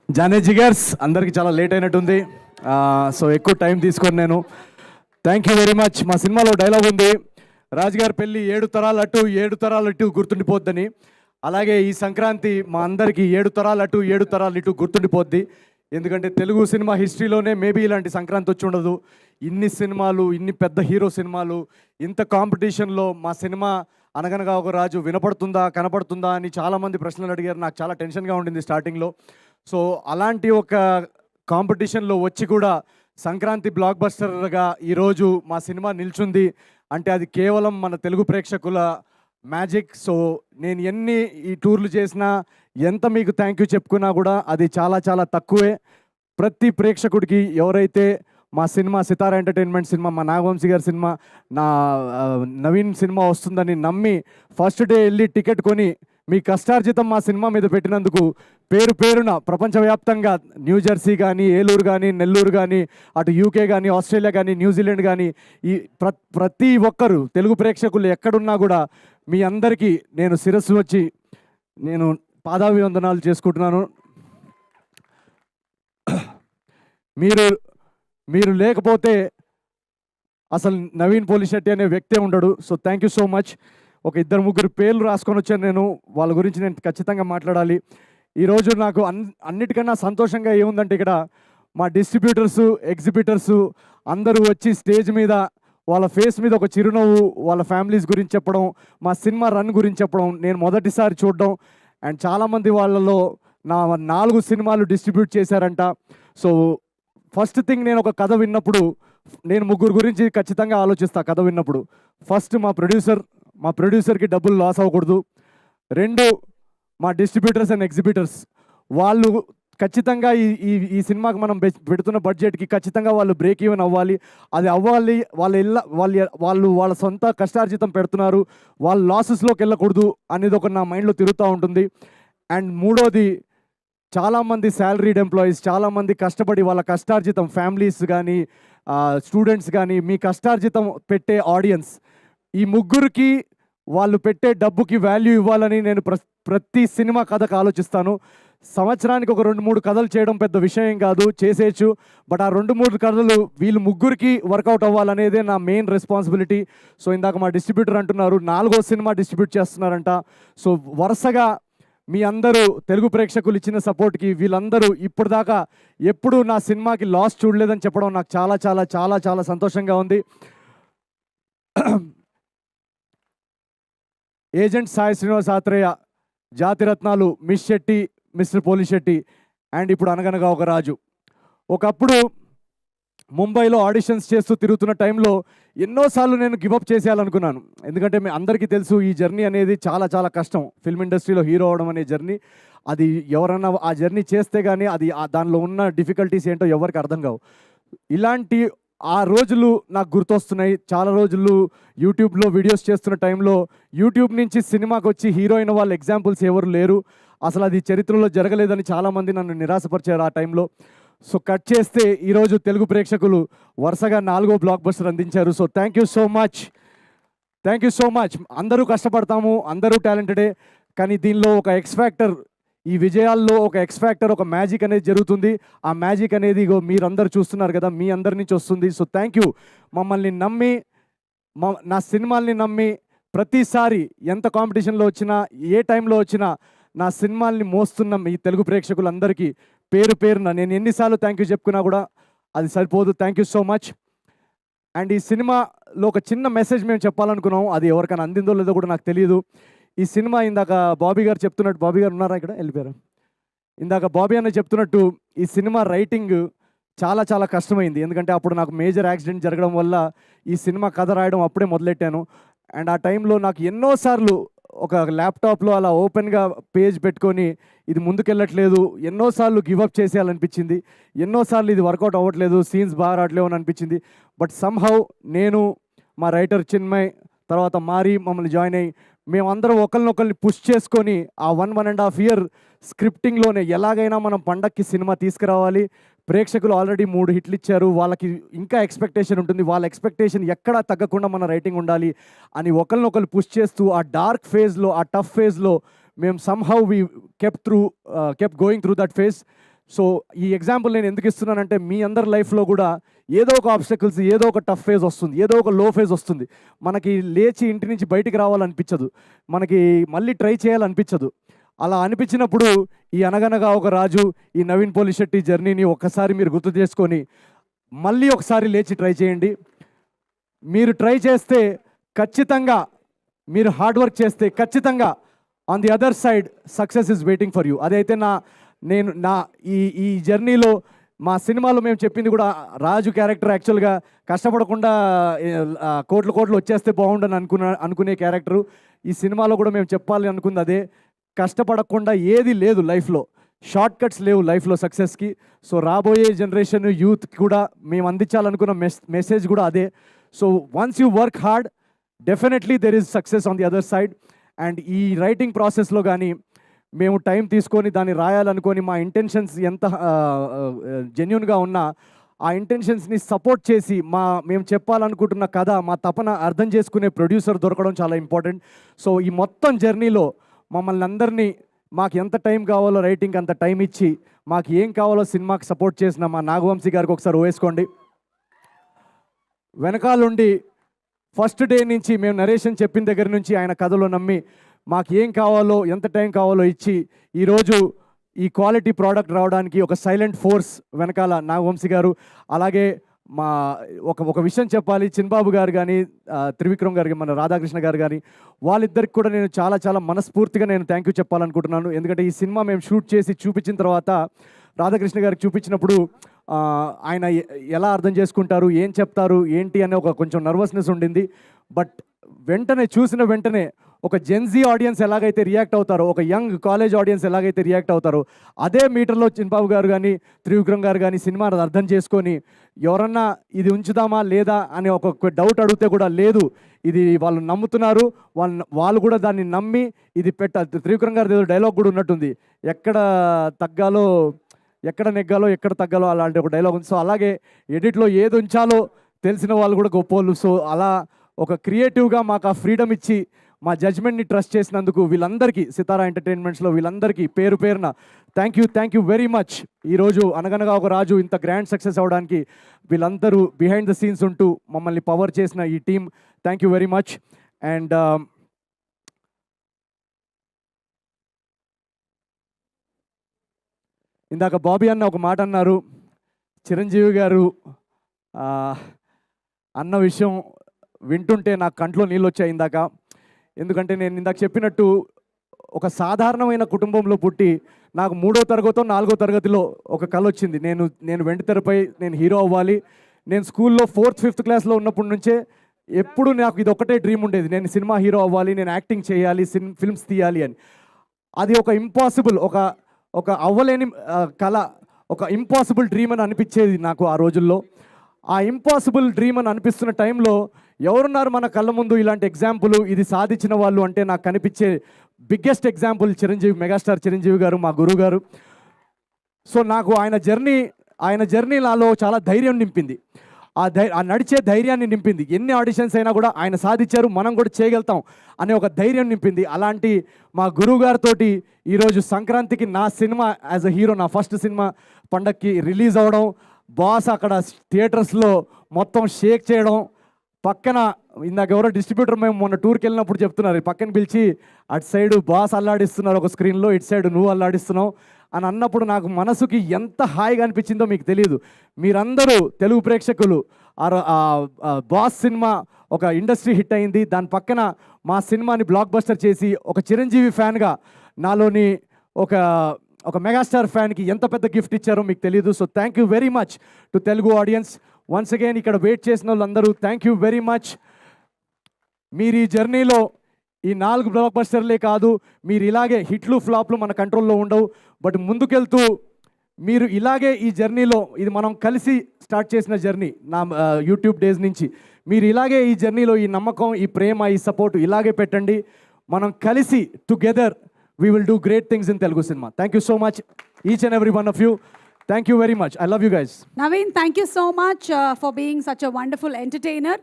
జానే జిగర్స్ అందరికి చాలా లేట్ అయినట్టుంది. సో ఎక్కువ టైం తీసుకొని నేను థ్యాంక్ యూ వెరీ మచ్. మా సినిమాలో డైలాగ్ ఉంది, రాజుగారి పెళ్ళి 7 తరాలు అటు గుర్తుండిపోద్దని. అలాగే ఈ సంక్రాంతి మా అందరికీ 7 తరాలు ఇటు గుర్తుండిపోద్ది. ఎందుకంటే తెలుగు సినిమా హిస్టరీలోనే మేబీ ఇలాంటి సంక్రాంతి వచ్చి ఉండదు. ఇన్ని సినిమాలు, ఇన్ని పెద్ద హీరో సినిమాలు, ఇంత కాంపిటీషన్లో మా సినిమా అనగనగా ఒక రాజు వినపడుతుందా కనపడుతుందా అని చాలామంది ప్రశ్నలు అడిగారు. నాకు చాలా టెన్షన్గా ఉండింది స్టార్టింగ్లో. సో అలాంటి ఒక కాంపిటీషన్లో వచ్చి కూడా సంక్రాంతి బ్లాక్ బస్టర్గా ఈరోజు మా సినిమా నిల్చుంది అంటే అది కేవలం మన తెలుగు ప్రేక్షకుల మ్యాజిక్. సో నేను ఎన్ని ఈ టూర్లు చేసినా, ఎంత మీకు థ్యాంక్ యూ చెప్పుకున్నా కూడా అది చాలా చాలా తక్కువే. ప్రతి ప్రేక్షకుడికి ఎవరైతే మా సినిమా సితారా ఎంటర్టైన్మెంట్ సినిమా, మా నాగవంశీ గారి సినిమా, నా నవీన్ సినిమా వస్తుందని నమ్మి ఫస్ట్ డే వెళ్ళి టికెట్ కొని మీ కష్టార్జితం మా సినిమా మీద పెట్టినందుకు పేరు పేరున ప్రపంచవ్యాప్తంగా న్యూజెర్సీ కానీ, ఏలూరు కానీ, నెల్లూరు కానీ, అటు యూకే కానీ, ఆస్ట్రేలియా కానీ, న్యూజిలాండ్ కానీ, ఈ ప్రతి ఒక్కరు తెలుగు ప్రేక్షకులు ఎక్కడున్నా కూడా మీ అందరికీ నేను శిరస్సు వచ్చి నేను పాదాభివందనాలు చేసుకుంటున్నాను. మీరు లేకపోతే అసలు నవీన్ పోలిశెట్టి అనే వ్యక్తే ఉండడు. So thank you so much. ఒక 2-3 పేర్లు రాసుకొని వచ్చాను నేను, వాళ్ళ గురించి నేను ఖచ్చితంగా మాట్లాడాలి. ఈరోజు నాకు అన్నిటికన్నా సంతోషంగా ఏముందంటే ఇక్కడ మా డిస్ట్రిబ్యూటర్సు, ఎగ్జిబిటర్సు అందరూ వచ్చి స్టేజ్ మీద వాళ్ళ ఫేస్ మీద ఒక చిరునవ్వు, వాళ్ళ ఫ్యామిలీస్ గురించి చెప్పడం, మా సినిమా రన్ గురించి చెప్పడం నేను మొదటిసారి చూడడం. అండ్ చాలామంది వాళ్ళలో నా 4 సినిమాలు డిస్ట్రిబ్యూట్ చేశారంట. సో ఫస్ట్ థింగ్, నేను ఒక కథ విన్నప్పుడు నేను 3 గురించి ఖచ్చితంగా ఆలోచిస్తా. కథ విన్నప్పుడు ఫస్ట్ మా ప్రొడ్యూసర్కి డబ్బులు లాస్ అవ్వకూడదు. 2 మా డిస్ట్రిబ్యూటర్స్ అండ్ ఎగ్జిబిటర్స్, వాళ్ళు ఖచ్చితంగా ఈ సినిమాకి మనం పెడుతున్న బడ్జెట్కి ఖచ్చితంగా వాళ్ళు బ్రేక్ ఈవెన్ అవ్వాలి. అది అవ్వాలి. వాళ్ళు వాళ్ళ సొంత కష్టార్జితం పెడుతున్నారు, వాళ్ళు లాసెస్లోకి వెళ్ళకూడదు అనేది ఒక నా మైండ్లో తిరుగుతూ ఉంటుంది. అండ్ 3వది, చాలామంది శాలరీడ్ ఎంప్లాయీస్, చాలామంది కష్టపడి వాళ్ళ కష్టార్జితం, ఫ్యామిలీస్ కానీ, స్టూడెంట్స్ కానీ, మీ కష్టార్జితం పెట్టే ఆడియన్స్, ఈ 3కి వాళ్ళు పెట్టే డబ్బుకి వాల్యూ ఇవ్వాలని నేను ప్రతి సినిమా కథకు ఆలోచిస్తాను. సంవత్సరానికి ఒక 2-3 కథలు చేయడం పెద్ద విషయం కాదు, చేసేయచ్చు. బట్ ఆ 2-3 కథలు వీళ్ళు 3కి వర్కౌట్ అవ్వాలనేదే నా మెయిన్ రెస్పాన్సిబిలిటీ. సో ఇందాక మా డిస్ట్రిబ్యూటర్ అంటున్నారు 4వ సినిమా డిస్ట్రిబ్యూట్ చేస్తున్నారంట. సో వరుసగా మీ అందరూ తెలుగు ప్రేక్షకులు ఇచ్చిన సపోర్ట్కి వీళ్ళందరూ ఇప్పటిదాకా ఎప్పుడూ నా సినిమాకి లాస్ చూడలేదని చెప్పడం నాకు చాలా చాలా చాలా చాలా సంతోషంగా ఉంది. Agent Sai Srinivas Athreya, Jathiratnalu, miss Shetty, mister Polishetty, and ఇప్పుడు అనగనగా ఒక రాజు. ఒకప్పుడు ముంబైలో ఆడిషన్స్ చేస్తూ తిరుగుతున్న టైంలో ఎన్నోసార్లు నేను గివప్ చేసేయాలనుకున్నాను. ఎందుకంటే మీ అందరికీ తెలుసు ఈ జర్నీ అనేది చాలా చాలా కష్టం. ఫిల్మ్ ఇండస్ట్రీలో హీరో అవడం అనే జర్నీ, అది ఎవరన్నా ఆ జర్నీ చేస్తే కానీ అది దానిలో ఉన్న డిఫికల్టీస్ ఏంటో ఎవరికి అర్థం కావు. ఇలాంటి ఆ రోజులు నాకు గుర్తొస్తున్నాయి. చాలా రోజులు యూట్యూబ్లో వీడియోస్ చేస్తున్న టైంలో యూట్యూబ్ నుంచి సినిమాకి వచ్చి హీరో అయిన వాళ్ళ ఎగ్జాంపుల్స్ ఎవరు లేరు. అసలు అది చరిత్రలో జరగలేదని చాలామంది నన్ను నిరాశపరిచారు ఆ టైంలో. సో కట్ చేస్తే ఈరోజు తెలుగు ప్రేక్షకులు వరుసగా 4వ బ్లాక్ బస్టర్ అందించారు. So thank you so much. అందరూ కష్టపడతాము, అందరూ టాలెంటెడే, కానీ దీనిలో ఒక ఎక్స్ ఫ్యాక్టర్, ఈ విజయాల్లో ఒక ఎక్స్ ఫ్యాక్టర్, ఒక మ్యాజిక్ అనేది జరుగుతుంది. ఆ మ్యాజిక్ అనేది మీరందరూ చూస్తున్నారు కదా, మీ అందరి నుంచి వస్తుంది. So thank you. మమ్మల్ని నమ్మి, నా సినిమాల్ని నమ్మి ప్రతిసారి ఎంత కాంపిటీషన్లో వచ్చినా, ఏ టైంలో వచ్చినా నా సినిమాల్ని మోస్తున్న మీ తెలుగు ప్రేక్షకులందరికీ పేరు పేరున నేను ఎన్నిసార్లు థ్యాంక్ యూ చెప్పుకున్నా కూడా అది సరిపోదు. Thank you so much. And ఈ సినిమాలో ఒక చిన్న మెసేజ్ మేము చెప్పాలనుకున్నాం, అది ఎవరికైనా అందిందో లేదో కూడా నాకు తెలియదు. ఈ సినిమా ఇందాక బాబీ గారు చెప్తున్నట్టు, బాబీ గారు ఉన్నారా ఇక్కడ? వెళ్ళిపోయారు. ఇందాక బాబీ అన్న చెప్తున్నట్టు ఈ సినిమా రైటింగ్ చాలా చాలా కష్టమైంది. ఎందుకంటే అప్పుడు నాకు మేజర్ యాక్సిడెంట్ జరగడం వల్ల ఈ సినిమా కథ రాయడం అప్పుడే మొదలెట్టాను. అండ్ ఆ టైంలో నాకు ఎన్నోసార్లు ఒక ల్యాప్టాప్లో అలా ఓపెన్గా పేజ్ పెట్టుకొని ఇది ముందుకెళ్ళట్లేదు, ఎన్నోసార్లు గివప్ చేసేయాలనిపించింది, ఎన్నోసార్లు ఇది వర్కౌట్ అవ్వట్లేదు, సీన్స్ బాగా రావట్లేవు అని అనిపించింది. బట్ సమ్హౌ నేను, మా రైటర్ చిన్మయ్, తర్వాత మారి మమ్మల్ని జాయిన్ అయ్యి మేమందరం ఒకరినొకరిని పుష్ చేసుకొని ఆ 1.5 ఇయర్ స్క్రిప్టింగ్లోనే ఎలాగైనా మనం పండక్కి సినిమా తీసుకురావాలి. ప్రేక్షకులు ఆల్రెడీ 3 హిట్లు ఇచ్చారు, వాళ్ళకి ఇంకా ఎక్స్పెక్టేషన్ ఉంటుంది, వాళ్ళ ఎక్స్పెక్టేషన్ ఎక్కడా తగ్గకుండా మన రైటింగ్ ఉండాలి అని ఒకరినొకరు పుష్ చేస్తూ ఆ డార్క్ ఫేజ్లో, ఆ టఫ్ ఫేజ్లో మేము somehow we kept going through that phase. So ఈ ఎగ్జాంపుల్ నేను ఎందుకు ఇస్తున్నానంటే మీ అందరి లైఫ్లో కూడా ఏదో ఒక ఆబ్స్టకల్స్, ఏదో ఒక టఫ్ ఫేజ్ వస్తుంది, ఏదో ఒక లో ఫేజ్ వస్తుంది. మనకి లేచి ఇంటి నుంచి బయటికి రావాలనిపించదు, మనకి మళ్ళీ ట్రై చేయాలనిపించదు. అలా అనిపించినప్పుడు ఈ అనగనగా ఒక రాజు, ఈ నవీన్ పోలిశెట్టి జర్నీని ఒక్కసారి మీరు గుర్తు చేసుకొని మళ్ళీ ఒకసారి లేచి ట్రై చేయండి. మీరు ట్రై చేస్తే ఖచ్చితంగా, మీరు హార్డ్ వర్క్ చేస్తే ఖచ్చితంగా on the other side success is waiting for you. అదైతే నేను ఈ జర్నీలో మా సినిమాలో మేము చెప్పింది కూడా, రాజు క్యారెక్టర్ యాక్చువల్గా కష్టపడకుండా కోట్లు వచ్చేస్తే బాగుండని అనుకునే క్యారెక్టరు. ఈ సినిమాలో కూడా మేము చెప్పాలి అనుకుంది అదే. కష్టపడకుండా ఏది లేదు లైఫ్లో, షార్ట్ కట్స్ లేవు లైఫ్లో సక్సెస్కి. సో రాబోయే జనరేషన్ యూత్కి కూడా మేము అందించాలనుకున్న మెసేజ్ కూడా అదే. So once you work hard, definitely there is success on the other side. And ఈ రైటింగ్ ప్రాసెస్లో కానీ మేము టైం తీసుకొని దాన్ని రాయాలనుకొని మా ఇంటెన్షన్స్ ఎంత జెన్యున్గా ఉన్నా ఆ ఇంటెన్షన్స్ని సపోర్ట్ చేసి మేము చెప్పాలనుకుంటున్న కథ, మా తపన అర్థం చేసుకునే ప్రొడ్యూసర్ దొరకడం చాలా ఇంపార్టెంట్. సో ఈ మొత్తం జర్నీలో మమ్మల్ని అందరినీ మాకు ఎంత టైం కావాలో రైటింగ్ అంత టైం ఇచ్చి, మాకు ఏం కావాలో సినిమాకి సపోర్ట్ చేసిన మా నాగవంశీ గారికి ఒకసారి వేసుకోండి. వెనకాలండి ఫస్ట్ డే నుంచి మేము నరేషన్ చెప్పిన దగ్గర నుంచి ఆయన కథలో నమ్మి మాకు ఏం కావాలో, ఎంత టైం కావాలో ఇచ్చి ఈరోజు ఈ క్వాలిటీ ప్రోడక్ట్ రావడానికి ఒక సైలెంట్ ఫోర్స్ వెనకాల నాగవంశీ గారు. అలాగే మా ఒక విషయం చెప్పాలి, చిన్బాబు గారు కానీ, త్రివిక్రమ్ గారికి, మన రాధాకృష్ణ గారు కానీ, వాళ్ళిద్దరికి కూడా నేను చాలా మనస్ఫూర్తిగా నేను థ్యాంక్ యూ చెప్పాలనుకుంటున్నాను. ఎందుకంటే ఈ సినిమా మేము షూట్ చేసి చూపించిన తర్వాత రాధాకృష్ణ గారికి చూపించినప్పుడు ఆయన ఎలా అర్థం చేసుకుంటారు, ఏం చెప్తారు, ఏంటి అనే కొంచెం నర్వస్నెస్ ఉండింది. బట్ చూసిన వెంటనే ఒక జెన్జీ ఆడియన్స్ ఎలాగైతే రియాక్ట్ అవుతారో, ఒక యంగ్ కాలేజ్ ఆడియన్స్ ఎలాగైతే రియాక్ట్ అవుతారో, అదే మీటర్లో చిన్బాబు గారు కానీ, త్రివిక్రమ్ గారు కానీ సినిమా అర్థం చేసుకొని ఎవరన్నా ఇది ఉంచుదామా లేదా అని ఒక డౌట్ అడిగితే కూడా లేదు, ఇది వాళ్ళు నమ్ముతున్నారు, వాళ్ళు కూడా దాన్ని నమ్మి ఇది త్రివిక్రమ్ గారి డైలాగ్ కూడా ఉన్నట్టుంది, ఎక్కడ తగ్గాలో, ఎక్కడ నెగ్గాలో, ఎక్కడ తగ్గాలో, అలాంటి ఒక డైలాగ్ ఉంది. సో అలాగే ఎడిట్లో ఏది ఉంచాలో తెలిసిన వాళ్ళు కూడా గొప్పోళ్ళు. సో అలా ఒక క్రియేటివ్గా మాకు ఆ ఫ్రీడమ్ ఇచ్చి మా జడ్జ్మెంట్ని ట్రస్ట్ చేసినందుకు వీళ్ళందరికీ, సితారా ఎంటర్టైన్మెంట్స్లో వీళ్ళందరికీ పేరు పేరున థ్యాంక్ యూ వెరీ మచ్. ఈరోజు అనగనగా ఒక రాజు ఇంత గ్రాండ్ సక్సెస్ అవ్వడానికి వీళ్ళందరూ బిహైండ్ ద సీన్స్ ఉంటూ మమ్మల్ని పవర్ చేసిన ఈ team, thank you very much. And ఇందాక బాబీ అన్న ఒక మాట అన్నారు, చిరంజీవి గారు అన్న విషయం వింటుంటే నాకు కంట్లో నీళ్ళు వచ్చాయి ఇందాక. ఎందుకంటే నేను ఇందాక చెప్పినట్టు ఒక సాధారణమైన కుటుంబంలో పుట్టి నాకు 3వ తరగతో 4వ తరగతిలో ఒక కళ వచ్చింది, నేను వెండితెరపై నేను హీరో అవ్వాలి. నేను స్కూల్లో 4th 5th క్లాస్లో ఉన్నప్పటి నుంచే ఎప్పుడు నాకు ఇది ఒకటే డ్రీమ్ ఉండేది, నేను సినిమా హీరో అవ్వాలి, నేను యాక్టింగ్ చేయాలి, ఫిల్మ్స్ తీయాలి అని. అది ఒక ఇంపాసిబుల్, ఒక అవ్వలేని కళ, ఒక ఇంపాసిబుల్ డ్రీమ్ అని అనిపించేది నాకు ఆ రోజుల్లో. ఆ ఇంపాసిబుల్ డ్రీమ్ అని అనిపిస్తున్న టైంలో ఎవరున్నారు మన కళ్ళ ముందు ఇలాంటి ఎగ్జాంపుల్, ఇది సాధించిన వాళ్ళు అంటే నాకు కనిపించే బిగ్గెస్ట్ ఎగ్జాంపుల్ మెగాస్టార్ చిరంజీవి గారు, మా గురువు గారు. సో నాకు ఆయన జర్నీ నాలో చాలా ధైర్యం నింపింది, ఆ నడిచే ధైర్యాన్ని నింపింది. ఎన్ని ఆడిషన్స్ అయినా కూడా ఆయన సాధించారు, మనం కూడా చేయగలుగుతాం అనే ఒక ధైర్యం నింపింది. అలాంటి మా గురువు గారితో ఈరోజు సంక్రాంతికి నా సినిమా యాజ్ అ హీరో, నా ఫస్ట్ సినిమా పండక్కి రిలీజ్ అవ్వడం, బాస్ అక్కడ థియేటర్స్లో మొత్తం షేక్ చేయడం, పక్కన ఇందాక ఎవరో డిస్ట్రిబ్యూటర్ మేము మొన్న టూర్కి వెళ్ళినప్పుడు చెప్తున్నారు, పక్కన పిలిచి అటు సైడు బాస్ అల్లాడిస్తున్నారు ఒక స్క్రీన్లో, ఇటు సైడ్ నువ్వు అల్లాడిస్తున్నావు అని అన్నప్పుడు నాకు మనసుకి ఎంత హాయిగా అనిపించిందో మీకు తెలియదు. మీరందరూ తెలుగు ప్రేక్షకులు, బాస్ సినిమా ఒక ఇండస్ట్రీ హిట్ అయింది, దాని పక్కన మా సినిమాని బ్లాక్ బస్టర్ చేసి ఒక చిరంజీవి ఫ్యాన్గా నాలోని ఒక మెగాస్టార్ ఫ్యాన్కి ఎంత పెద్ద గిఫ్ట్ ఇచ్చారో మీకు తెలియదు. So thank you very much to Telugu audience. Once again ఇక్కడ వెయిట్ చేసిన వాళ్ళందరూ థ్యాంక్ యూ వెరీ మచ్. మీరు ఈ జర్నీలో ఈ 4 బ్లాక్ బస్టర్లే కాదు, మీరు ఇలాగే హిట్లు ఫ్లాప్లు మన కంట్రోల్లో ఉండవు, బట్ ముందుకెళ్తూ మీరు ఇలాగే ఈ జర్నీలో, ఇది మనం కలిసి స్టార్ట్ చేసిన జర్నీ నా యూట్యూబ్ డేస్ నుంచి, మీరు ఇలాగే ఈ జర్నీలో ఈ నమ్మకం, ఈ ప్రేమ, ఈ సపోర్ట్ ఇలాగే పెట్టండి. మనం కలిసి together we will do great things in Telugu cinema. Thank you so much, each and every one of you. Thank you very much. I love you guys. Naveen, thank you so much for being such a wonderful entertainer.